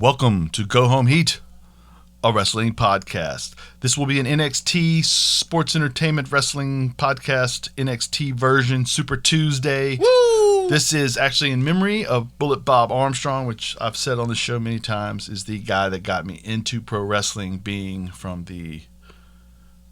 Welcome to Go Home Heat, a wrestling podcast. This will be an NXT Sports Entertainment Wrestling Podcast, NXT version, Super Tuesday. Woo! This is actually in memory of Bullet Bob Armstrong, which I've said on the show many times is the guy that got me into pro wrestling, being from the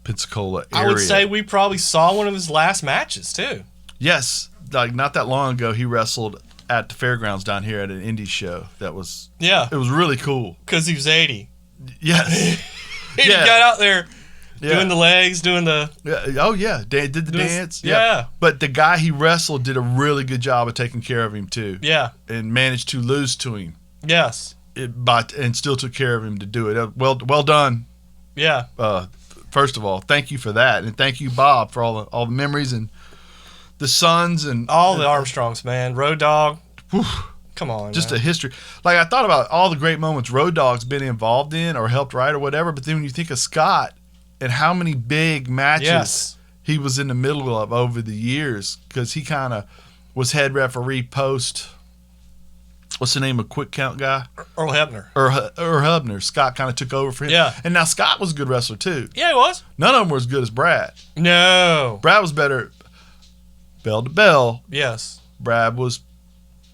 Pensacola area. I would say we probably saw one of his last matches, too. Yes, like not that long ago, he wrestled at the fairgrounds down here at an indie show. It was really cool. Because he was 80. Yes. He got out there doing the legs, doing the... Oh, yeah. Did the dance. Yeah. But the guy he wrestled did a really good job of taking care of him, too. Yeah. And managed to lose to him. Yes. And still took care of him to do it. Well done. Yeah. First of all, thank you for that. And thank you, Bob, for all the memories and the sons and... All the Armstrongs, man. Road Dogg. Whew. Come on, Just man. a history. Like, I thought about all the great moments Road Dogg's been involved in or helped write or whatever, but then when you think of Scott and how many big matches he was in the middle of over the years, because he kind of was head referee post... What's the name of Quick Count guy? Earl Hebner. Earl Hebner. Scott kind of took over for him. Yeah. And now Scott was a good wrestler, too. Yeah, he was. None of them were as good as Brad. No. Brad was better bell to bell. Yes. Brad was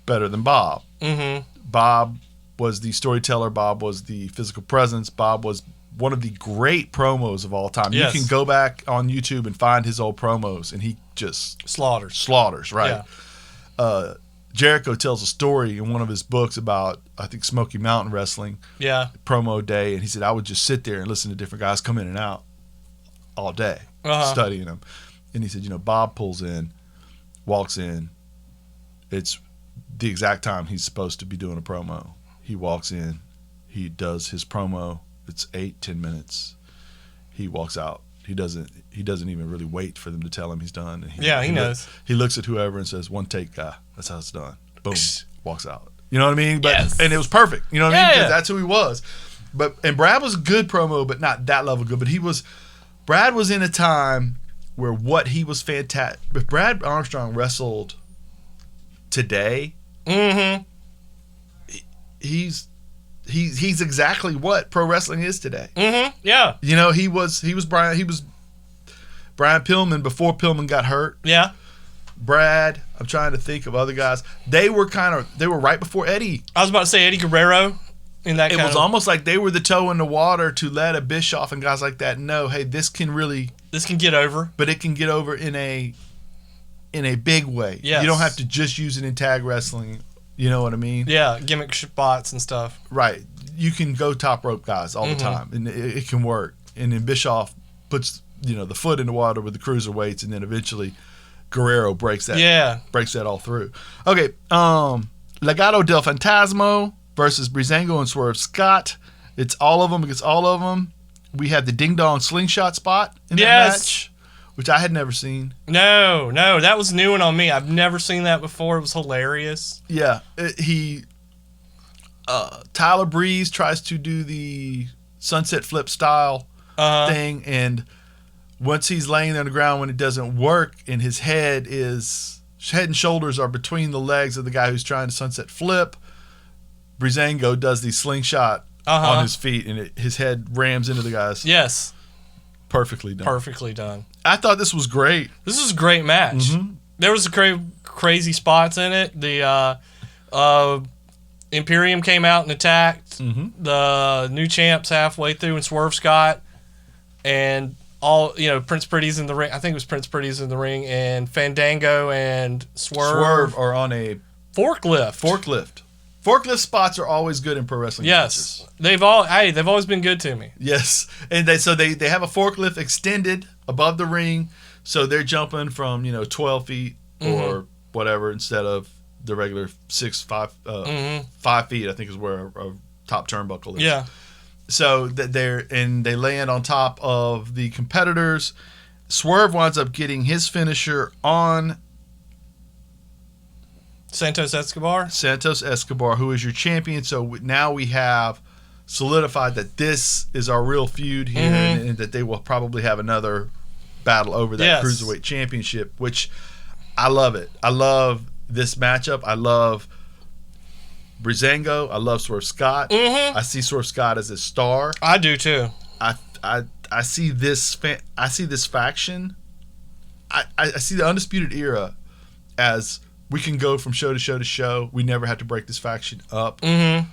better than Bob. Mm-hmm. Bob was the storyteller. Bob was the physical presence. Bob was one of the great promos of all time. Yes. You can go back on YouTube and find his old promos, and he just slaughters, right? Yeah. Jericho tells a story in one of his books about, I think, Smoky Mountain Wrestling promo day, and he said, I would just sit there and listen to different guys come in and out all day, studying them. And he said, Bob pulls in, walks in. It's the exact time he's supposed to be doing a promo. He walks in. He does his promo. It's 8-10 minutes. He walks out. He doesn't even really wait for them to tell him he's done. And he knows. He looks at whoever and says, "One take, guy. That's how it's done." Boom. Walks out. You know what I mean? And it was perfect. You know what I mean? Because that's who he was. And Brad was a good promo, but not that level good. But Brad was in a time where what he was fantastic. If Brad Armstrong wrestled today, he's exactly what pro wrestling is today. Mm-hmm. Yeah. He was Brian Pillman before Pillman got hurt. Yeah. Brad, I'm trying to think of other guys. They were right before Eddie. I was about to say Eddie Guerrero in that. It was almost like they were the toe in the water to let a Bischoff and guys like that know, hey, this can get over, but it can get over in a big way. Yes. You don't have to just use it in tag wrestling. You know what I mean? Yeah, gimmick spots and stuff. Right. You can go top rope guys all the time, and it can work. And then Bischoff puts the foot in the water with the cruiserweights, and then eventually Guerrero breaks that all through. Okay, Legado del Fantasma versus Breezango and Swerve Scott. It's all of them against all of them. We have the Ding Dong Slingshot spot in that match, which I had never seen. No, that was new one on me. I've never seen that before. It was hilarious. Yeah, Tyler Breeze tries to do the sunset flip style thing, and once he's laying there on the ground, when it doesn't work, and his head and shoulders are between the legs of the guy who's trying to sunset flip, Breezango does the slingshot on his feet, and his head rams into the guy's. Yes. Perfectly done. I thought this was great. This was a great match. Mm-hmm. There was crazy spots in it. The Imperium came out and attacked the new champs halfway through, and Swerve Scott and Prince Pretty's in the ring. I think it was Prince Pretty's in the ring, and Fandango and Swerve are on a forklift. Forklift spots are always good in pro wrestling matches. Yes, they've always been good to me. Yes, and they have a forklift extended above the ring, so they're jumping from 12 feet or whatever instead of the regular 5 feet. I think is where a top turnbuckle is. Yeah. So they land on top of the competitors. Swerve winds up getting his finisher on Santos Escobar, who is your champion. So now we have solidified that this is our real feud here, and that they will probably have another battle over that Cruiserweight Championship, which I love it. I love this matchup. I love Breezango. I love Swerve Scott. Mm-hmm. I see Swerve Scott as a star. I do too. I see this. I see this faction. I see the Undisputed Era as we can go from show to show to show. We never have to break this faction up. Mm-hmm.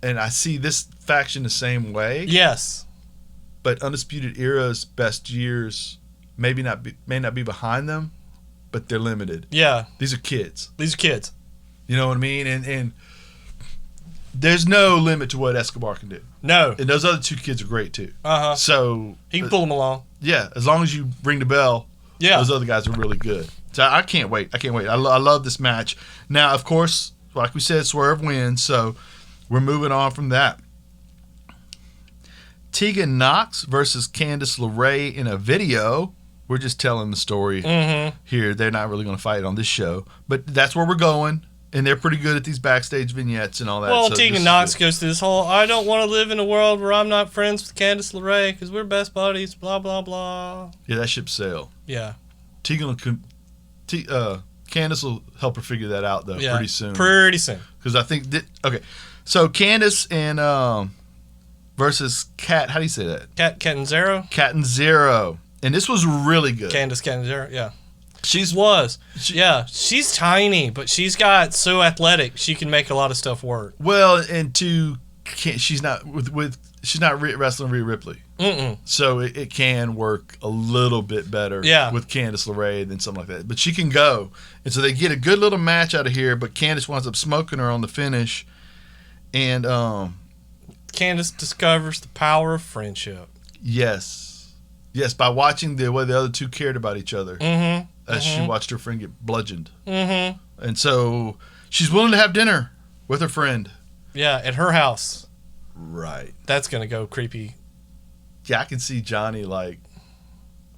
And I see this faction the same way. Yes. But Undisputed Era's best years may not be behind them, but they're limited. Yeah. These are kids. You know what I mean? And there's no limit to what Escobar can do. No. And those other two kids are great too. Uh-huh. So he can pull them along. Yeah, as long as you ring the bell, those other guys are really good. So I can't wait. I love this match. Now, of course, like we said, Swerve wins, so we're moving on from that. Tegan Knox versus Candice LeRae in a video. We're just telling the story here. They're not really going to fight on this show, but that's where we're going. And they're pretty good at these backstage vignettes and all that. Well, so Tegan Knox goes through this whole, I don't want to live in a world where I'm not friends with Candice LeRae because we're best buddies, blah, blah, blah. Yeah, that ship sailed. Yeah. Candice will help her figure that out, though, pretty soon. Pretty soon. Because I think, okay, so Candice and versus Kat, how do you say that? Catanzaro. And this was really good. Candice Catanzaro, yeah. She's tiny, but she's got so athletic she can make a lot of stuff work. Well, and she's not she's not wrestling Rhea Ripley, so it can work a little bit better. With Candice LeRae than something like that. But she can go, and so they get a good little match out of here. But Candice winds up smoking her on the finish, and Candice discovers the power of friendship. Yes, by watching the way the other two cared about each other. As she watched her friend get bludgeoned. And so she's willing to have dinner with her friend. Yeah, at her house. Right. That's going to go creepy. Yeah, I can see Johnny, like,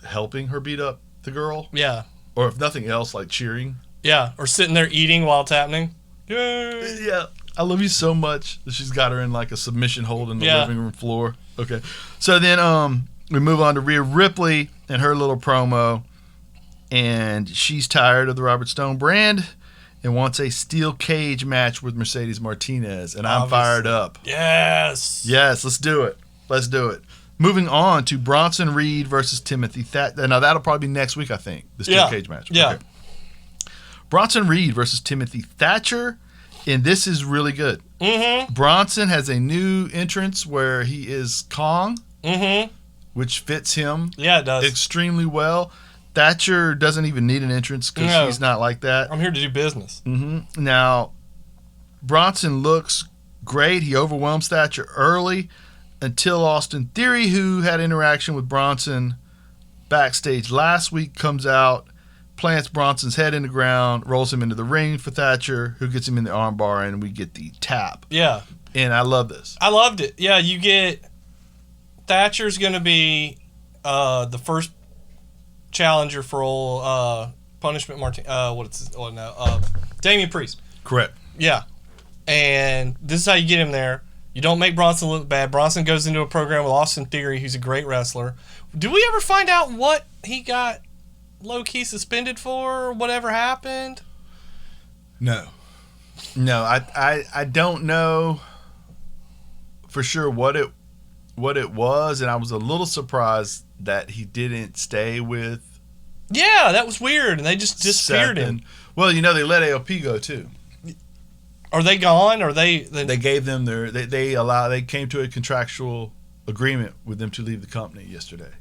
helping her beat up the girl. Yeah. Or if nothing else, like cheering. Yeah, or sitting there eating while it's happening. Yay! Yeah. I love you so much that she's got her in, like, a submission hold in the living room floor. Okay. So then we move on to Rhea Ripley and her little promo. And she's tired of the Robert Stone brand and wants a steel cage match with Mercedes Martinez. And I'm fired up. Yes, let's do it. Moving on to Bronson Reed versus Timothy Thatcher. Now, that'll probably be next week, I think, the steel cage match. Yeah. Okay. Bronson Reed versus Timothy Thatcher. And this is really good. Bronson has a new entrance where he is Kong, which fits him it does. Extremely well. Thatcher doesn't even need an entrance because he's not like that. I'm here to do business. Now, Bronson looks great. He overwhelms Thatcher early until Austin Theory, who had interaction with Bronson backstage last week, comes out, plants Bronson's head in the ground, rolls him into the ring for Thatcher, who gets him in the armbar, and we get the tap. Yeah. And I love this. I loved it. Yeah, you get Thatcher's going to be the first challenger for old Punishment Martin. Damian Priest. Correct. Yeah, and this is how you get him there. You don't make Bronson look bad. Bronson goes into a program with Austin Theory, who's a great wrestler. Do we ever find out what he got low-key suspended for, or whatever happened? No, I don't know for sure what it was, and I was a little surprised that he didn't stay with. Yeah, that was weird, and they just disappeared him. Well, they let AOP go too. Are they gone? Or they gave them they came to a contractual agreement with them to leave the company yesterday.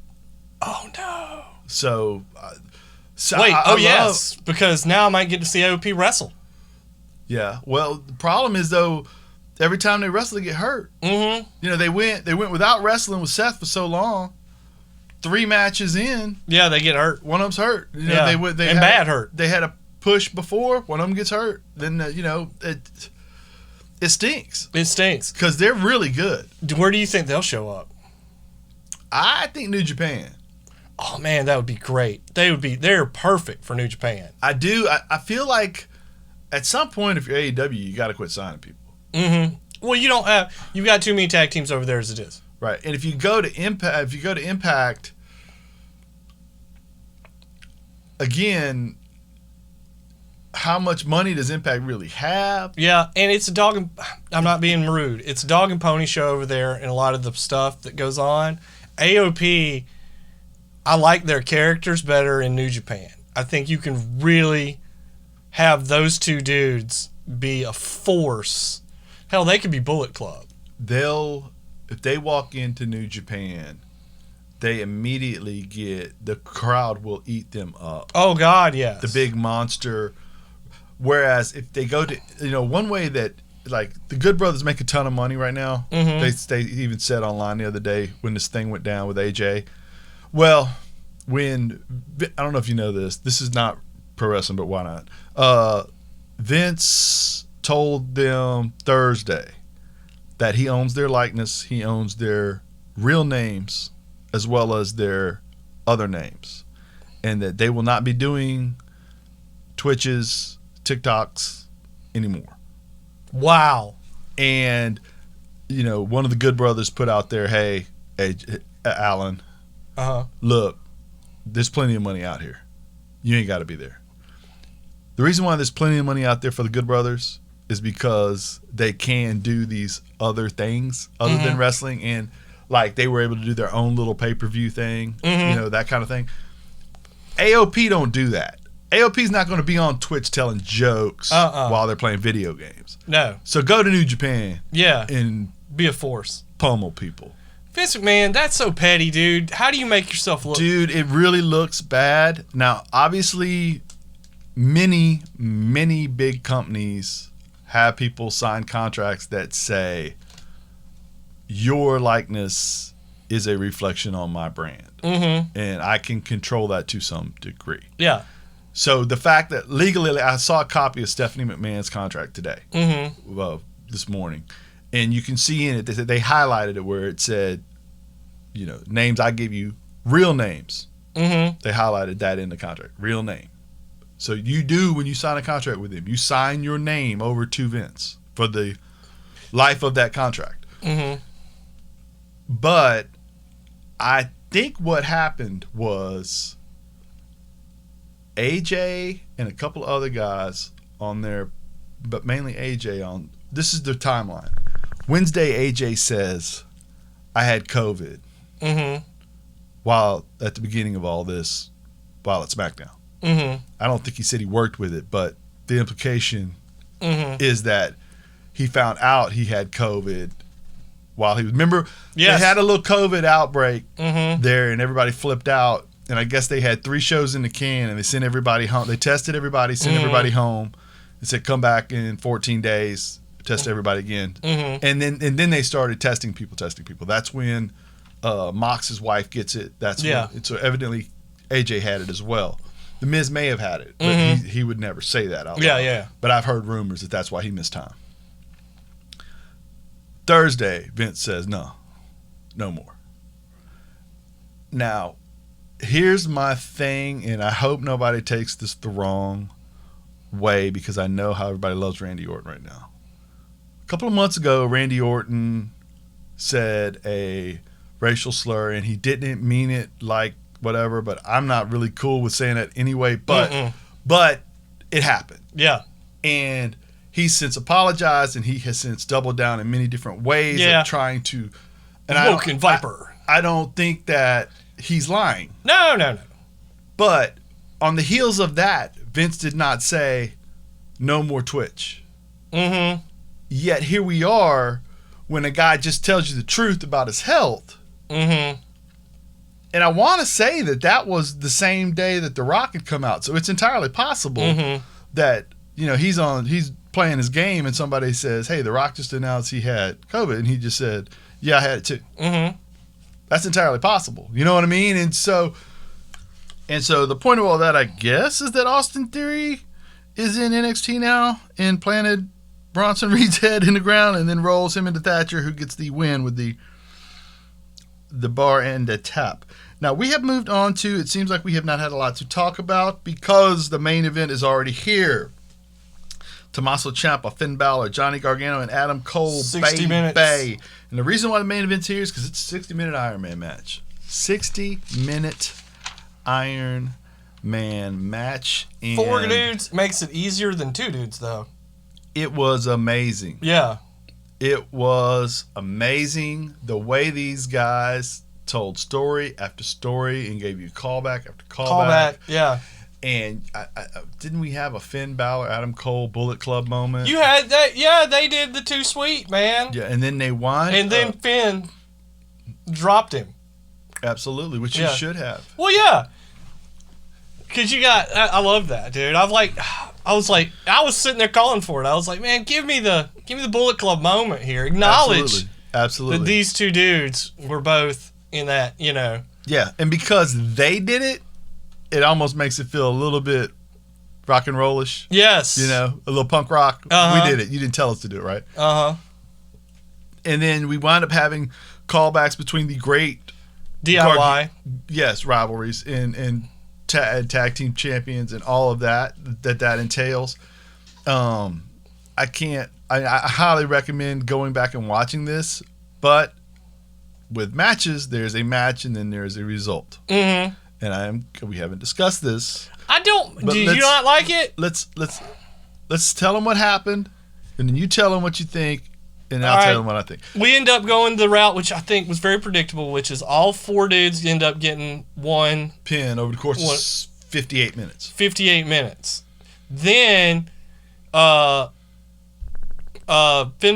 Oh no! So wait, yes, because now I might get to see AOP wrestle. Yeah. Well, the problem is though, every time they wrestle, they get hurt. They went without wrestling with Seth for so long. 3 matches in, they get hurt. One of them's hurt. They bad hurt. They had a push before. One of them gets hurt. Then it stinks. It stinks because they're really good. Where do you think they'll show up? I think New Japan. Oh man, that would be great. They're perfect for New Japan. I do. I feel like at some point, if you're AEW, you got to quit signing people. Well, you've got too many tag teams over there as it is. Right, and if you go to Impact, again, how much money does Impact really have? Yeah, and it's a dog and... I'm not being rude. It's a dog and pony show over there, and a lot of the stuff that goes on. AOP, I like their characters better in New Japan. I think you can really have those two dudes be a force. Hell, they could be Bullet Club. If they walk into New Japan, they immediately the crowd will eat them up. Oh, God, yes. The big monster. Whereas if they go to, one way that, like, the Good Brothers make a ton of money right now. Mm-hmm. They even said online the other day when this thing went down with AJ. Well, I don't know if you know this is not pro wrestling, but why not? Vince told them Thursday that he owns their likeness, he owns their real names, as well as their other names, and that they will not be doing Twitches, TikToks anymore. Wow. And, one of the Good Brothers put out there, hey Alan, look, there's plenty of money out here. You ain't got to be there. The reason why there's plenty of money out there for the Good Brothers is because they can do these other things other than wrestling, and like they were able to do their own little pay-per-view thing, that kind of thing. AOP don't do that. AOP's not going to be on Twitch telling jokes while they're playing video games. No. So go to New Japan. Yeah. And be a force. Pummel people. Vince McMahon, that's so petty, dude. How do you make yourself look? Dude, it really looks bad. Now, obviously, many, many big companies have people sign contracts that say your likeness is a reflection on my brand. Mm-hmm. And I can control that to some degree. Yeah. So the fact that legally, I saw a copy of Stephanie McMahon's contract today, this morning, and you can see in it, they highlighted it where it said, names I give you, real names. Mm-hmm. They highlighted that in the contract, real name. So you do, when you sign a contract with him, you sign your name over to Vince for the life of that contract. Mm-hmm. But I think what happened was AJ and a couple other guys on there, but mainly AJ this is the timeline. Wednesday, AJ says, I had COVID while at the beginning of all this, while at SmackDown. Mm-hmm. I don't think he said he worked with it, but the implication is that he found out he had COVID while he was, remember, yes, they had a little COVID outbreak there and everybody flipped out. And I guess they had 3 shows in the can, and they sent everybody home. They tested everybody, sent everybody home. They said, come back in 14 days, test everybody again. And then they started testing people. That's when Mox's wife gets it. So evidently AJ had it as well. The Miz may have had it, but he would never say that out loud. Yeah. But I've heard rumors that that's why he missed time. Thursday, Vince says, no more. Now, here's my thing, and I hope nobody takes this the wrong way because I know how everybody loves Randy Orton right now. A couple of months ago, Randy Orton said a racial slur, and he didn't mean it like whatever, but I'm not really cool with saying that anyway, but it happened. Yeah. And he's since apologized, and he has since doubled down in many different ways of trying to... Woken Viper. I don't think that he's lying. No. But on the heels of that, Vince did not say, no more Twitch. Mm-hmm. Yet here we are when a guy just tells you the truth about his health. Mm-hmm. And I want to say that was the same day that The Rock had come out. So it's entirely possible that, he's playing his game and somebody says, hey, The Rock just announced he had COVID. And he just said, yeah, I had it too. Mm-hmm. That's entirely possible. You know what I mean? And so the point of all that, I guess, is that Austin Theory is in NXT now and planted Bronson Reed's head in the ground and then rolls him into Thatcher, who gets the win with the bar and the tap. Now, we have moved on to, it seems like we have not had a lot to talk about because the main event is already here. Tommaso Ciampa, Finn Balor, Johnny Gargano, and Adam Cole. 60 minutes. And the reason why the main event's here is because it's a 60-minute Iron Man match. 60-minute Iron man match. And 4 dudes makes it easier than 2 dudes, though. It was amazing. Yeah. It was amazing the way these guys told story after story and gave you callback after callback. Yeah. And didn't we have a Finn Balor, Adam Cole, Bullet Club moment? You had that. Yeah, they did the Too Sweet, man. Yeah, and then they won. And then Finn dropped him. Absolutely, which you should have. Well, yeah. Because you got... I love that, dude. I was sitting there calling for it. I was like, man, give me the Bullet Club moment here. Acknowledge Absolutely. that these 2 dudes were both in that, Yeah, and because they did it, it almost makes it feel a little bit rock and rollish. Yes. A little punk rock. Uh-huh. We did it. You didn't tell us to do it, right? Uh-huh. And then we wound up having callbacks between the great DIY. Rivalries and tag team champions and all of that entails. I highly recommend going back and watching this, but with matches, there's a match and then there's a result. Mm-hmm. And we haven't discussed this. Do you not like it? Let's tell them what happened, and then you tell them what you think, and I'll tell them what I think. We end up going the route which I think was very predictable, which is all 4 dudes end up getting one pin over the course of 58 minutes. 58 minutes. Then Finn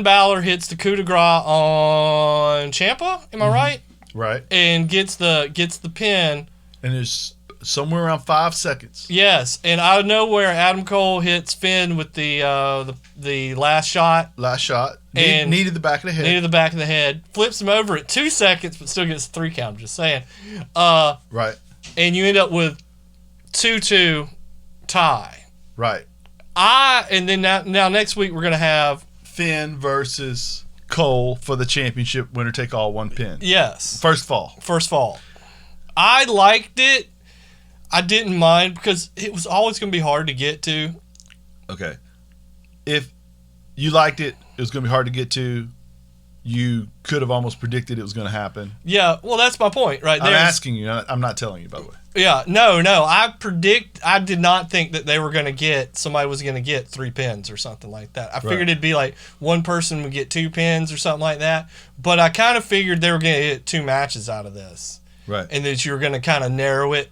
Balor hits the coup de grace on Ciampa, am I right? Right. And gets the pin. And there's somewhere around 5 seconds. Yes, and out of nowhere, Adam Cole hits Finn with the last shot. And needed the back of the head. Flips him over at 2 seconds, but still gets a 3 count. I'm just saying. Right. And you end up with 2-2 tie. Right. And then now next week we're gonna have Finn versus Cole for the championship, winner take all, 1 pin. Yes. First fall. I liked it. I didn't mind because it was always going to be hard to get to. Okay. If you liked it, it was going to be hard to get to. You could have almost predicted it was going to happen. Yeah, well, that's my point right there. I'm asking you. I'm not telling you, by the way. Yeah, no. I did not think that somebody was going to get 3 pins or something like that. I figured it'd be like one person would get 2 pins or something like that. But I kind of figured they were going to get 2 matches out of this. Right. And that you were going to kind of narrow it,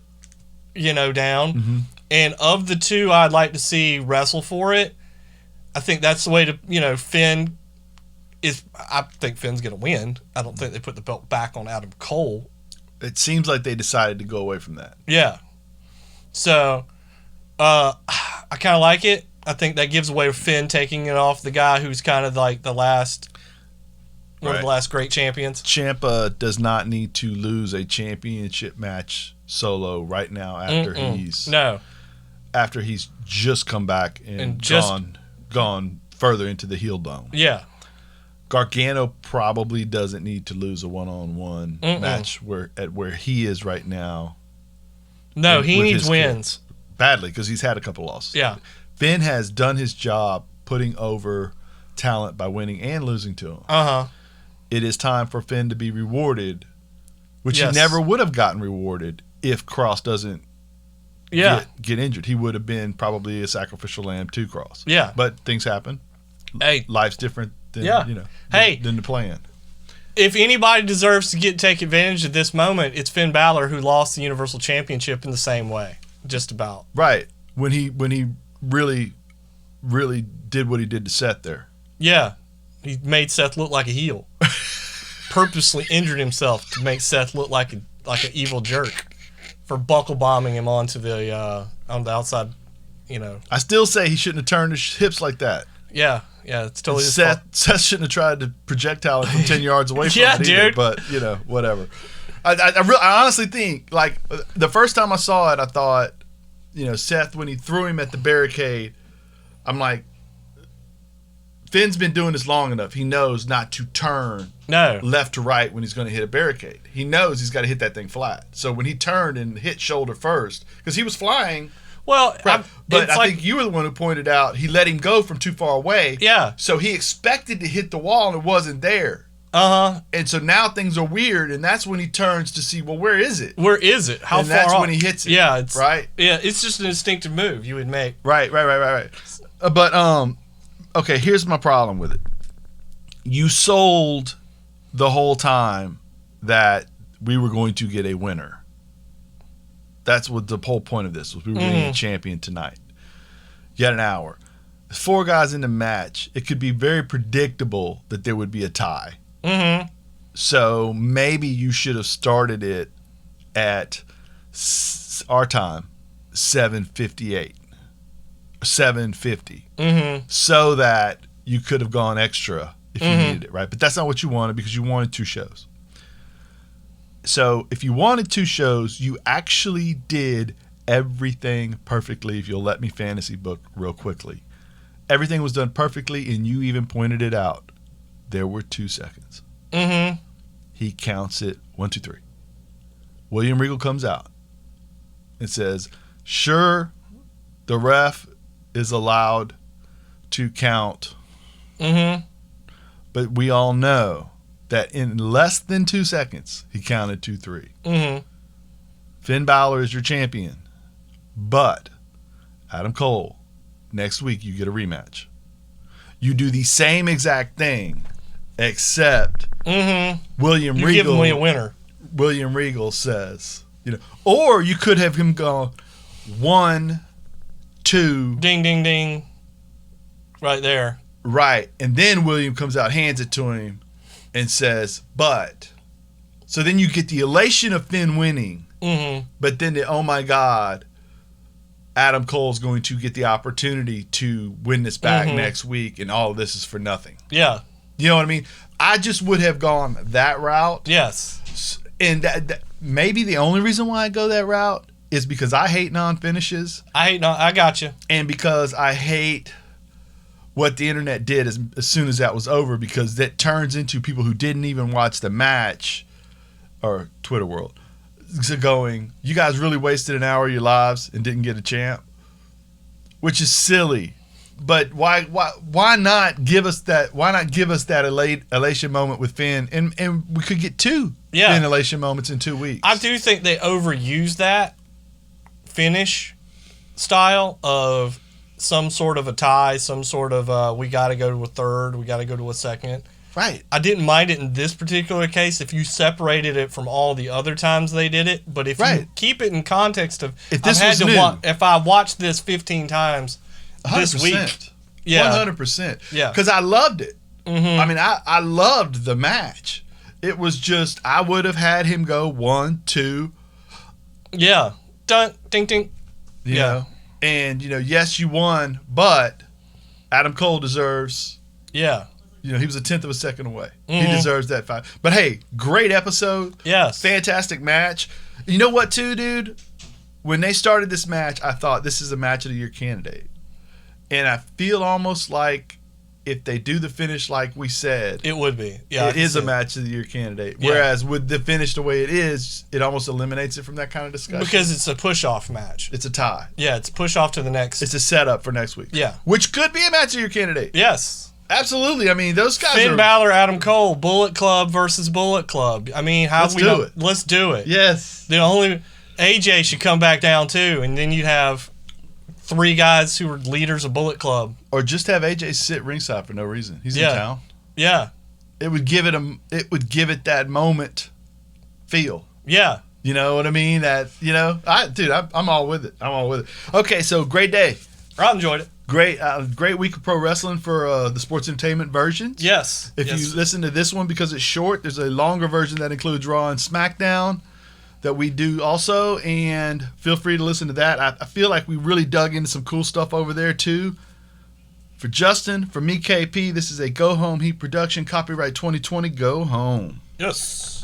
down. Mm-hmm. And of the 2 I'd like to see wrestle for it, I think that's the way to, Finn I think Finn's going to win. I don't think they put the belt back on Adam Cole. It seems like they decided to go away from that. Yeah. So, I kind of like it. I think that gives away Finn taking it off the guy who's kind of like one of the last great champions. Ciampa does not need to lose a championship match solo right now after he's just come back and gone further into the heel dome. Yeah. Gargano probably doesn't need to lose a one-on-one match where he is right now. No, he needs wins. Badly, because he's had a couple losses. Yeah. Finn has done his job putting over talent by winning and losing to him. Uh-huh. It is time for Finn to be rewarded, which he never would have gotten rewarded if Cross doesn't get injured. He would have been probably a sacrificial lamb to Cross. Yeah. But things happen. Hey. Life's different than, than the plan. If anybody deserves to take advantage of this moment, it's Finn Balor, who lost the Universal Championship in the same way, just about. Right. When he really, really did what he did to Seth there. Yeah. He made Seth look like a heel. Purposely injured himself to make Seth look like an evil jerk for buckle bombing him onto the on the outside, I still say he shouldn't have turned his hips like that. Yeah, it's totally his fault. fault. Seth shouldn't have tried to projectile it from 10 yards away from it either, dude. But, whatever. I honestly think, like, the first time I saw it, I thought, Seth, when he threw him at the barricade, I'm like, Finn's been doing this long enough. He knows not to turn left to right when he's going to hit a barricade. He knows he's got to hit that thing flat. So when he turned and hit shoulder first, because he was flying. Well, but I think you were the one who pointed out he let him go from too far away. Yeah. So he expected to hit the wall and it wasn't there. And so now things are weird, and that's when he turns to see, well, where is it? Where is it? How and far that's off? when he hits it. Yeah, it's right. Yeah, it's just an instinctive move you would make. Right. But okay, here's my problem with it. You sold the whole time that we were going to get a winner. That's what the whole point of this was. We were getting a champion tonight. You had an hour. 4 guys in the match. It could be very predictable that there would be a tie. Mm-hmm. So maybe you should have started it at our time, 7:58, 7:50, so that you could have gone extra if you needed it, right? But that's not what you wanted because you wanted 2 shows. So if you wanted 2 shows, you actually did everything perfectly. If you'll let me fantasy book real quickly. Everything was done perfectly, and you even pointed it out. There were 2 seconds. Mm-hmm. He counts it 1, 2, 3. William Regal comes out and says, sure, the ref is allowed to count. Mm-hmm. But we all know that in less than 2 seconds, he counted 2, 3. Mm-hmm. Finn Balor is your champion. But Adam Cole, next week you get a rematch. You do the same exact thing, except William Regal. You give me a winner. William Regal says, or you could have him go 1, 2. Ding, ding, ding. Right there. Right. And then William comes out, hands it to him, and says, but. So then you get the elation of Finn winning, but then oh my God, Adam Cole's going to get the opportunity to win this back next week, and all of this is for nothing. Yeah. You know what I mean? I just would have gone that route. Yes. And that maybe the only reason why I go that route is because I hate non-finishes. I got you. And because I hate what the internet did as soon as that was over, because that turns into people who didn't even watch the match, or Twitter world, going, you guys really wasted an hour of your lives and didn't get a champ, which is silly. But why not give us that? Why not give us that elation moment with Finn, and we could get 2 Finn elation moments in 2 weeks. I do think they overuse that finish style of some sort of a tie, some sort of we got to go to a third, we got to go to a second. Right. I didn't mind it in this particular case if you separated it from all the other times they did it, but if you keep it in context of if this was new, if I watched this 15 times 100%. this week, 100%, yeah, because I loved it. I mean, I loved the match. It was just I would have had him go 1, 2, yeah, dun, ding, ding, you know, and yes, you won, but Adam Cole deserves. Yeah. He was a 10th of a second away. He deserves that 5. But hey, great episode. Yes. Fantastic match. You know what, too, dude? When they started this match, I thought this is a match of the year candidate. And I feel almost like if they do the finish like we said, it would be. Yeah, it is a match of the year candidate. Yeah. Whereas with the finish the way it is, it almost eliminates it from that kind of discussion. Because it's a push-off match. It's a tie. Yeah, it's push-off to the next. It's a setup for next week. Yeah. Which could be a match of your candidate. Yes. Absolutely. I mean, those guys Finn Balor, Adam Cole, Bullet Club versus Bullet Club. I mean, let's do it. Yes. The only AJ should come back down too, and then you'd have 3 guys who are leaders of Bullet Club. Or just have AJ sit ringside for no reason. He's in town. Yeah. It would give it that moment feel. Yeah. You know what I mean? I'm all with it. Okay, so great day. I enjoyed it. Great week of pro wrestling for the sports entertainment versions. Yes. If you listen to this one because it's short, there's a longer version that includes Raw and SmackDown that we do also, and feel free to listen to that. I feel like we really dug into some cool stuff over there too. For Justin, for me, KP, this is a Go Home Heat production, copyright 2020, Go Home. Yes.